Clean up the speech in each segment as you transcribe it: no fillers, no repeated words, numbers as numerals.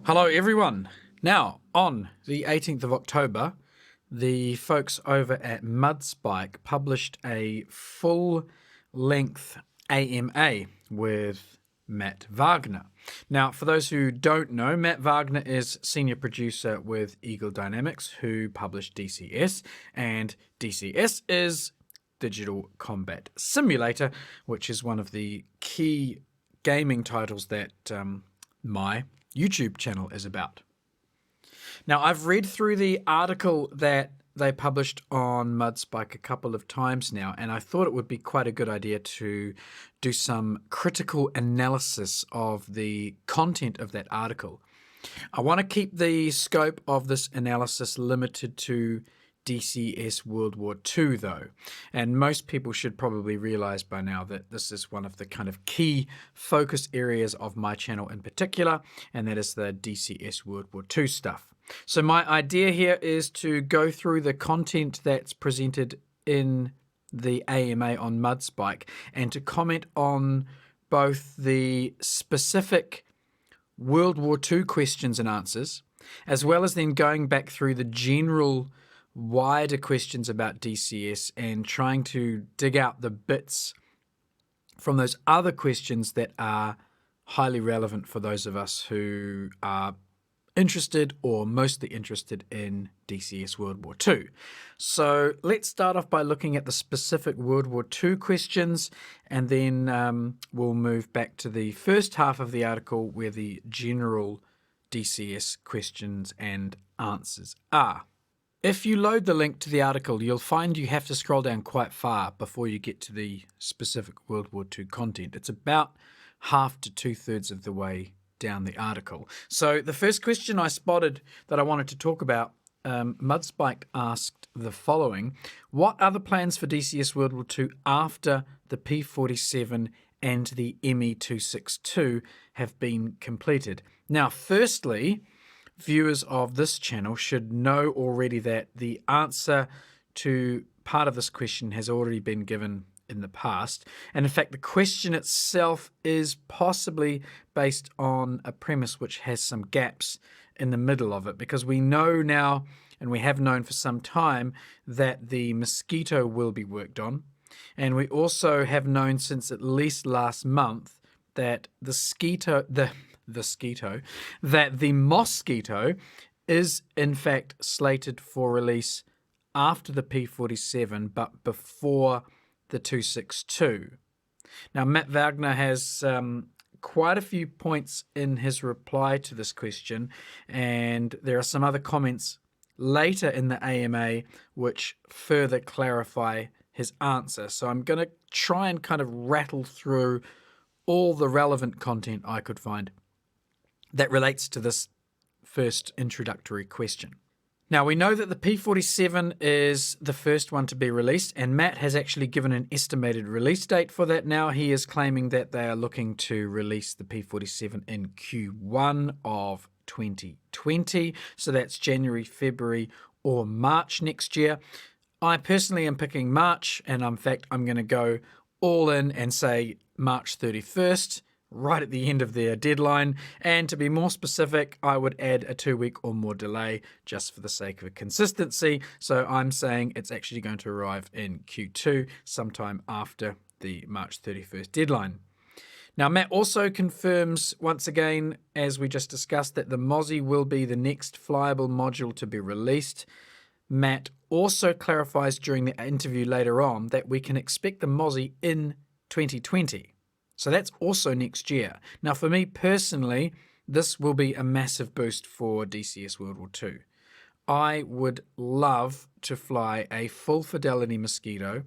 Hello everyone. Now, on the 18th of October, the folks over at Mudspike published a full-length AMA with Matt Wagner. Now, for those who don't know, Matt Wagner is senior producer with Eagle Dynamics, who published DCS, and DCS is Digital Combat Simulator, which is one of the key gaming titles that my YouTube channel is about. Now, I've read through the article that they published on Mudspike a couple of times now, and I thought it would be quite a good idea to do some critical analysis of the content of that article. I want to keep the scope of this analysis limited to DCS World War II, though, and most people should probably realize by now that this is one of the kind of key focus areas of my channel in particular, and that is the DCS World War II stuff. So my idea here is to go through the content that's presented in the AMA on Mudspike and to comment on both the specific World War II questions and answers, as well as then going back through the general wider questions about DCS and trying to dig out the bits from those other questions that are highly relevant for those of us who are interested or mostly interested in DCS World War II. So let's start off by looking at the specific World War II questions, and then we'll move back to the first half of the article where the general DCS questions and answers are. If you load the link to the article, you'll find you have to scroll down quite far before you get to the specific World War II content. It's about half to two-thirds of the way down the article. So the first question I spotted that I wanted to talk about, Mudspike asked the following: what are the plans for DCS World War II after the P-47 and the ME-262 have been completed? Now, firstly, viewers of this channel should know already that the answer to part of this question has already been given in the past, and in fact the question itself is possibly based on a premise which has some gaps in the middle of it, because we know now, and we have known for some time, that the Mosquito will be worked on, and we also have known since at least last month that the Mosquito is in fact slated for release after the P-47 but before the 262. Now, Matt Wagner has quite a few points in his reply to this question, and there are some other comments later in the AMA which further clarify his answer. So I'm going to try and kind of rattle through all the relevant content I could find that relates to this first introductory question. Now, we know that the P-47 is the first one to be released, and Matt has actually given an estimated release date for that now. He is claiming that they are looking to release the P-47 in Q1 of 2020, so that's January, February, or March next year. I personally am picking March, and in fact, I'm going to go all in and say March 31st, right at the end of their deadline, and to be more specific, I would add a 2-week or more delay just for the sake of consistency. So I'm saying it's actually going to arrive in Q2 sometime after the March 31st deadline. Now, Matt also confirms once again, as we just discussed, that the Mozzie will be the next flyable module to be released. Matt also clarifies during the interview later on that we can expect the Mozzie in 2020. So that's also next year. Now, for me personally, this will be a massive boost for DCS World War II. I would love to fly a full fidelity Mosquito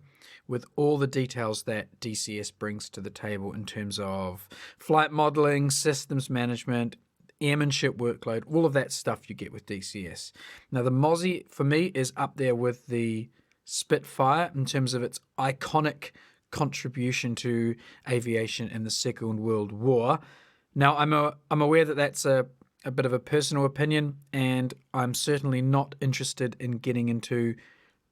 with all the details that DCS brings to the table in terms of flight modeling, systems management, airmanship workload, all of that stuff you get with DCS. Now, the Mozzie, for me, is up there with the Spitfire in terms of its iconic contribution to aviation in the Second World War. Now, I'm aware that that's a bit of a personal opinion, and I'm certainly not interested in getting into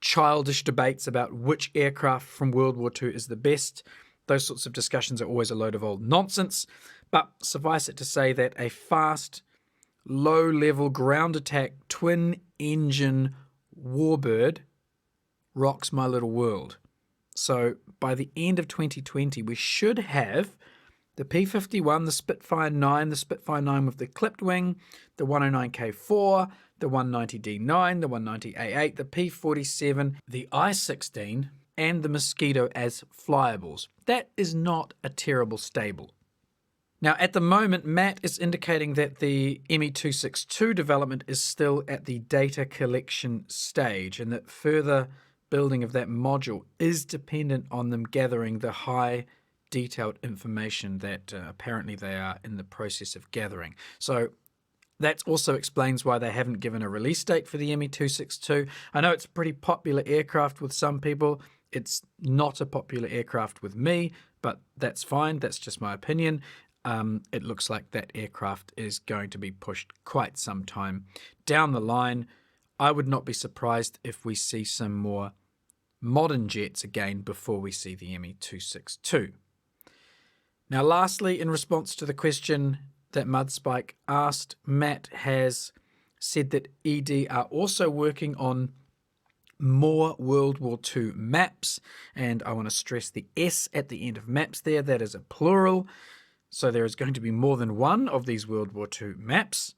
childish debates about which aircraft from World War II is the best. Those sorts of discussions are always a load of old nonsense, but suffice it to say that a fast, low-level ground attack twin-engine warbird rocks my little world. So by the end of 2020, we should have the P-51, the Spitfire 9, the Spitfire 9 with the clipped wing, the 109K4, the 190D9, the 190A8, the P-47, the I-16, and the Mosquito as flyyables. That is not a terrible stable. Now, at the moment, Matt is indicating that the ME262 development is still at the data collection stage and that further building of that module is dependent on them gathering the high detailed information that apparently they are in the process of gathering. So that also explains why they haven't given a release date for the ME262. I know it's a pretty popular aircraft with some people. It's not a popular aircraft with me, but that's fine. That's just my opinion. It looks like that aircraft is going to be pushed quite some time down the line. I would not be surprised if we see some more modern jets again before we see the ME262. Now, lastly, in response to the question that Mudspike asked, Matt has said that ED are also working on more World War II maps, and I want to stress the S at the end of maps there. That is a plural. So there is going to be more than one of these World War II maps.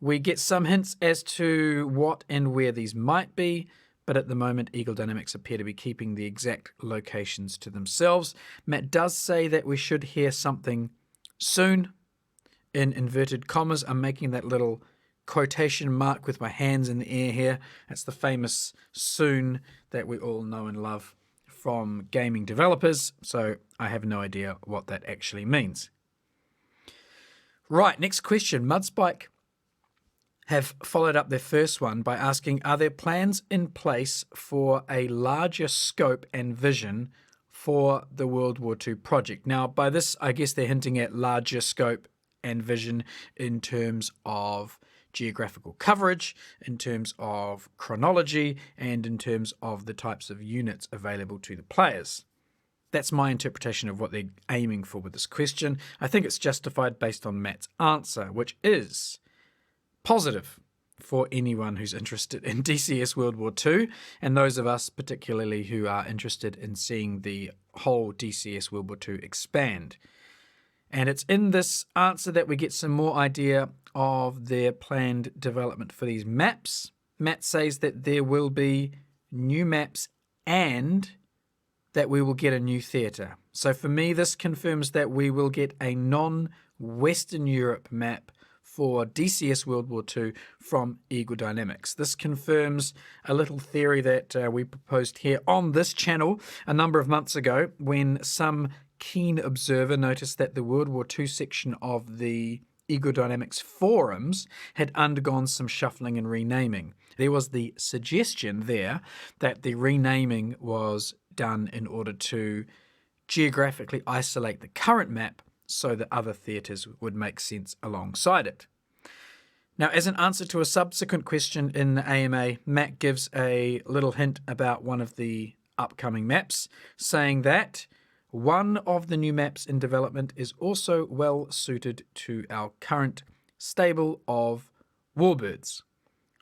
We get some hints as to what and where these might be, but at the moment Eagle Dynamics appear to be keeping the exact locations to themselves. Matt does say that we should hear something soon. In inverted commas, I'm making that little quotation mark with my hands in the air here. That's the famous soon that we all know and love from gaming developers, so I have no idea what that actually means. Right, next question. Mudspike have followed up their first one by asking, are there plans in place for a larger scope and vision for the World War II project? Now, by this, I guess they're hinting at larger scope and vision in terms of geographical coverage, in terms of chronology, and in terms of the types of units available to the players. That's my interpretation of what they're aiming for with this question. I think it's justified based on Matt's answer, which is positive for anyone who's interested in DCS World War II, and those of us particularly who are interested in seeing the whole DCS World War II expand. And it's in this answer that we get some more idea of their planned development for these maps. Matt says that there will be new maps and that we will get a new theatre. So for me, this confirms that we will get a non-Western Europe map for DCS World War II from Eagle Dynamics. This confirms a little theory that we proposed here on this channel a number of months ago when some keen observer noticed that the World War II section of the Eagle Dynamics forums had undergone some shuffling and renaming. There was the suggestion there that the renaming was done in order to geographically isolate the current map so that other theatres would make sense alongside it. Now, as an answer to a subsequent question in the AMA, Matt gives a little hint about one of the upcoming maps, saying that one of the new maps in development is also well suited to our current stable of warbirds.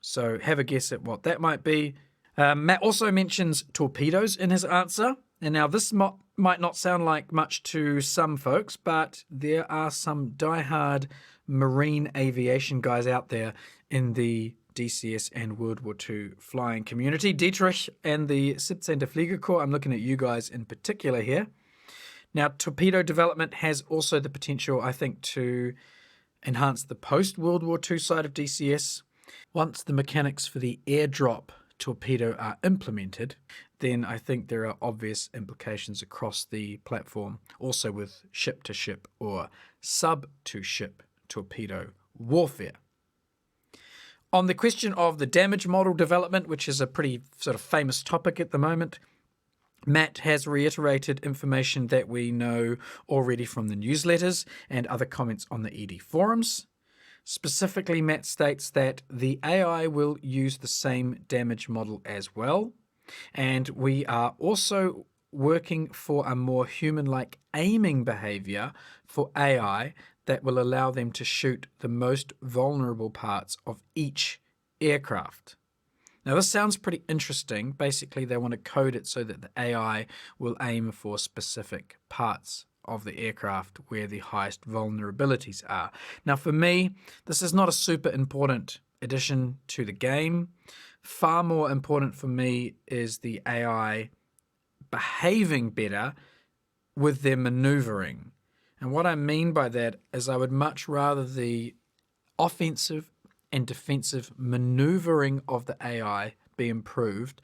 So have a guess at what that might be. Matt also mentions torpedoes in his answer. And now this might not sound like much to some folks, but there are some diehard marine aviation guys out there in the DCS and World War II flying community. Dietrich and the 17. Fliegerkorps, I'm looking at you guys in particular here. Now, torpedo development has also the potential, I think, to enhance the post-World War II side of DCS. Once the mechanics for the airdrop torpedo are implemented, then I think there are obvious implications across the platform, also with ship-to-ship or sub-to-ship torpedo warfare. On the question of the damage model development, which is a pretty sort of famous topic at the moment, Matt has reiterated information that we know already from the newsletters and other comments on the ED forums. Specifically, Matt states that the AI will use the same damage model as well, and we are also working for a more human-like aiming behavior for AI that will allow them to shoot the most vulnerable parts of each aircraft. Now, this sounds pretty interesting. Basically, they want to code it so that the AI will aim for specific parts of the aircraft where the highest vulnerabilities are. Now, for me, this is not a super important addition to the game. Far more important for me is the AI behaving better with their maneuvering. And what I mean by that is I would much rather the offensive and defensive maneuvering of the AI be improved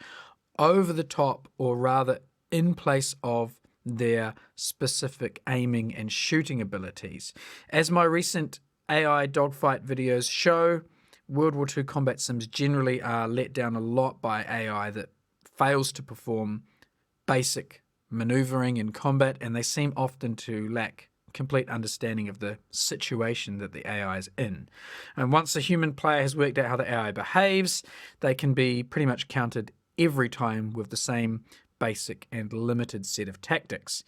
over the top, or rather in place of their specific aiming and shooting abilities. As my recent AI dogfight videos show, World War II combat sims generally are let down a lot by AI that fails to perform basic maneuvering in combat, and they seem often to lack complete understanding of the situation that the AI is in. And once a human player has worked out how the AI behaves, they can be pretty much countered every time with the same basic and limited set of tactics.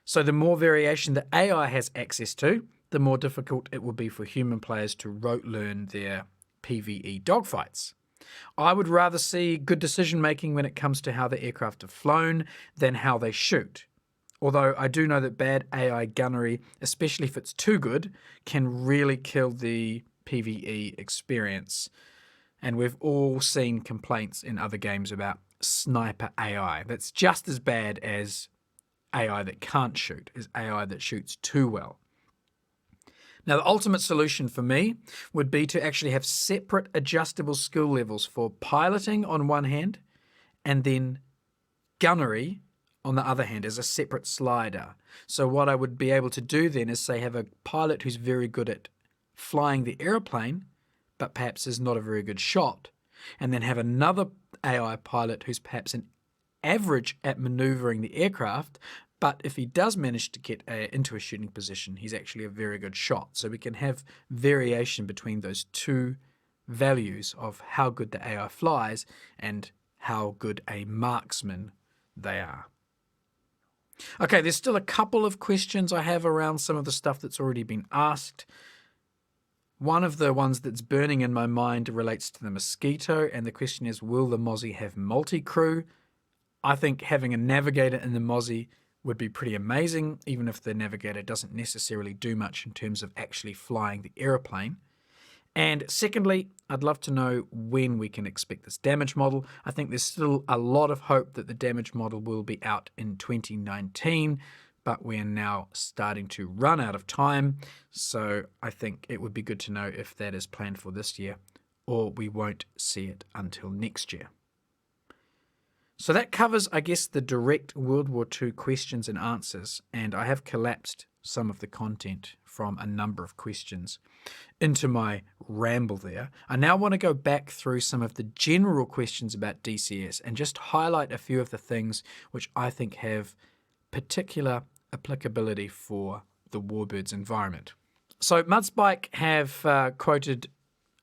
So the more variation the AI has access to, the more difficult it will be for human players to rote learn their PvE dogfights. I would rather see good decision making when it comes to how the aircraft are flown than how they shoot. Although I do know that bad AI gunnery, especially if it's too good, can really kill the PvE experience. And we've all seen complaints in other games about sniper AI. That's just as bad as AI that can't shoot, as AI that shoots too well. Now, the ultimate solution for me would be to actually have separate adjustable skill levels for piloting on one hand, and then gunnery on the other hand as a separate slider. So what I would be able to do then is, say, have a pilot who's very good at flying the airplane, but perhaps is not a very good shot, and then have another AI pilot who's perhaps an average at maneuvering the aircraft, but if he does manage to get into a shooting position, he's actually a very good shot. So we can have variation between those two values of how good the AI flies and how good a marksman they are. Okay, there's still a couple of questions I have around some of the stuff that's already been asked. One of the ones that's burning in my mind relates to the Mosquito, and the question is, will the Mozzie have multi-crew? I think having a navigator in the Mozzie would be pretty amazing, even if the navigator doesn't necessarily do much in terms of actually flying the aeroplane. And secondly, I'd love to know when we can expect this damage model. I think there's still a lot of hope that the damage model will be out in 2019, but we're now starting to run out of time. So I think it would be good to know if that is planned for this year, or we won't see it until next year. So that covers, I guess, the direct World War II questions and answers, and I have collapsed some of the content from a number of questions into my ramble there. I now want to go back through some of the general questions about DCS and just highlight a few of the things which I think have particular applicability for the Warbirds environment. So Mudspike have quoted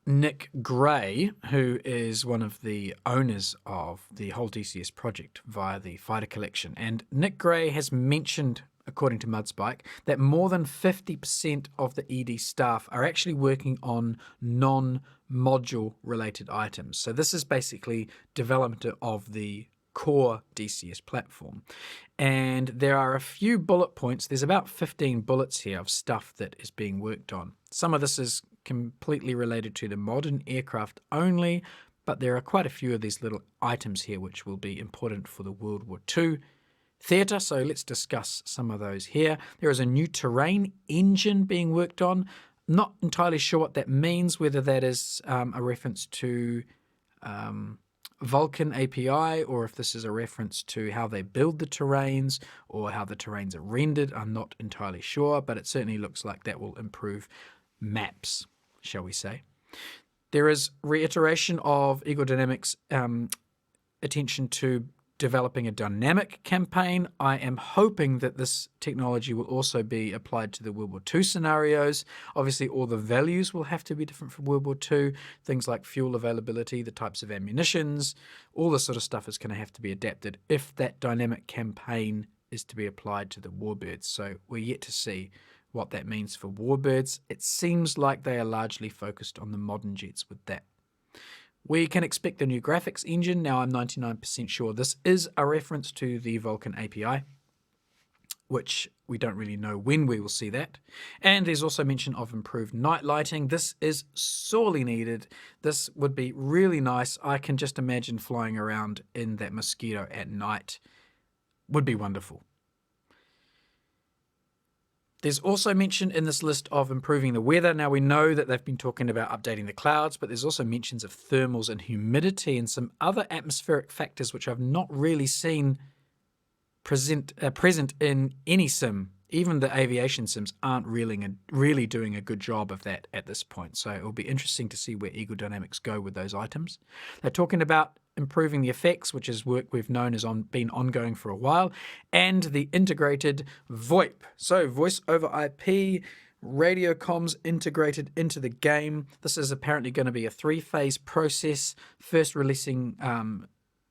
Nick Gray, who is one of the owners of the whole DCS project via the Fighter Collection. And Nick Gray has mentioned, according to Mudspike, that more than 50% of the ED staff are actually working on non-module related items. So this is basically development of the core DCS platform. And there are a few bullet points. There's about 15 bullets here of stuff that is being worked on. Some of this is completely related to the modern aircraft only, but there are quite a few of these little items here which will be important for the World War II theatre, so let's discuss some of those here. There is a new terrain engine being worked on. Not entirely sure what that means, whether that is a reference to Vulkan API, or if this is a reference to how they build the terrains or how the terrains are rendered. I'm not entirely sure, but it certainly looks like that will improve maps, shall we say. There is reiteration of Eagle Dynamics' attention to developing a dynamic campaign. I am hoping that this technology will also be applied to the World War II scenarios. Obviously, all the values will have to be different for World War II. Things like fuel availability, the types of ammunitions, all this sort of stuff is going to have to be adapted if that dynamic campaign is to be applied to the warbirds. So we're yet to see what that means for warbirds. It seems like they are largely focused on the modern jets with that. We can expect a new graphics engine. Now, I'm 99% sure this is a reference to the Vulkan API, which we don't really know when we will see that. And there's also mention of improved night lighting. This is sorely needed. This would be really nice. I can just imagine flying around in that Mosquito at night. Would be wonderful. There's also mention in this list of improving the weather. Now, we know that they've been talking about updating the clouds, but there's also mentions of thermals and humidity and some other atmospheric factors which I've not really seen present in any sim. Even the aviation sims aren't really doing a good job of that at this point. So it will be interesting to see where Eagle Dynamics go with those items. They're talking about improving the effects, which is work we've known has been ongoing for a while, and the integrated VoIP. So voice over IP, radio comms integrated into the game. This is apparently going to be a 3-phase process, first releasing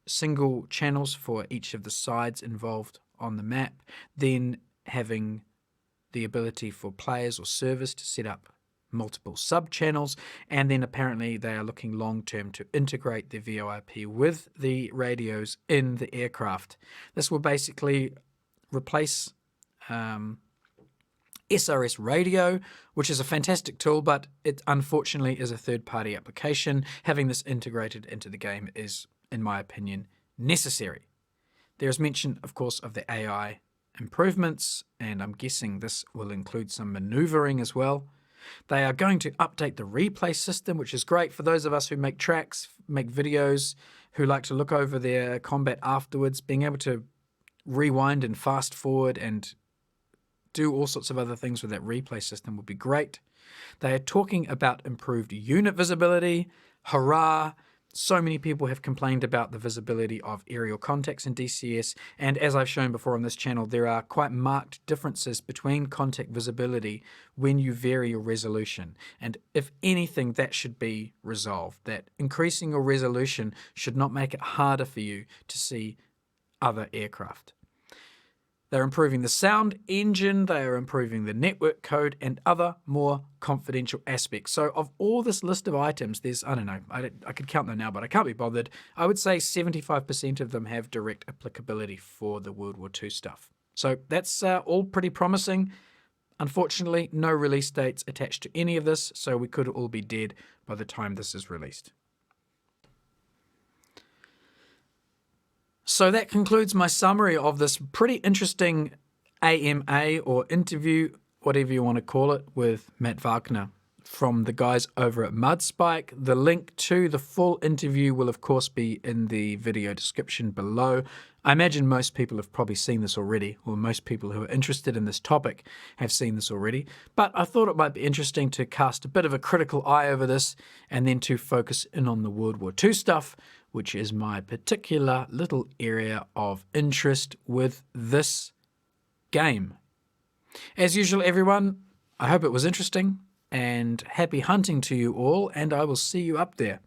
single channels for each of the sides involved on the map, then having the ability for players or servers to set up multiple sub-channels, and then apparently they are looking long-term to integrate the VoIP with the radios in the aircraft. This will basically replace SRS radio, which is a fantastic tool, but it unfortunately is a third-party application. Having this integrated into the game is, in my opinion, necessary. There is mention, of course, of the AI improvements, and I'm guessing this will include some maneuvering as well. They are going to update the replay system, which is great for those of us who make tracks, make videos, who like to look over their combat afterwards. Being able to rewind and fast forward and do all sorts of other things with that replay system would be great. They are talking about improved unit visibility. Hurrah! So many people have complained about the visibility of aerial contacts in DCS, and as I've shown before on this channel, there are quite marked differences between contact visibility when you vary your resolution. And if anything, that should be resolved. That increasing your resolution should not make it harder for you to see other aircraft. They're improving the sound engine, they are improving the network code, and other more confidential aspects. So of all this list of items, there's, I don't know, I could count them now, but I can't be bothered. I would say 75% of them have direct applicability for the World War II stuff. So that's all pretty promising. Unfortunately, no release dates attached to any of this, so we could all be dead by the time this is released. So that concludes my summary of this pretty interesting AMA or interview, whatever you want to call it, with Matt Wagner from the guys over at Mudspike. The link to the full interview will, of course, be in the video description below. I imagine most people have probably seen this already, or most people who are interested in this topic have seen this already. But I thought it might be interesting to cast a bit of a critical eye over this and then to focus in on the World War II stuff, which is my particular little area of interest with this game. As usual, everyone, I hope it was interesting, and happy hunting to you all, and I will see you up there.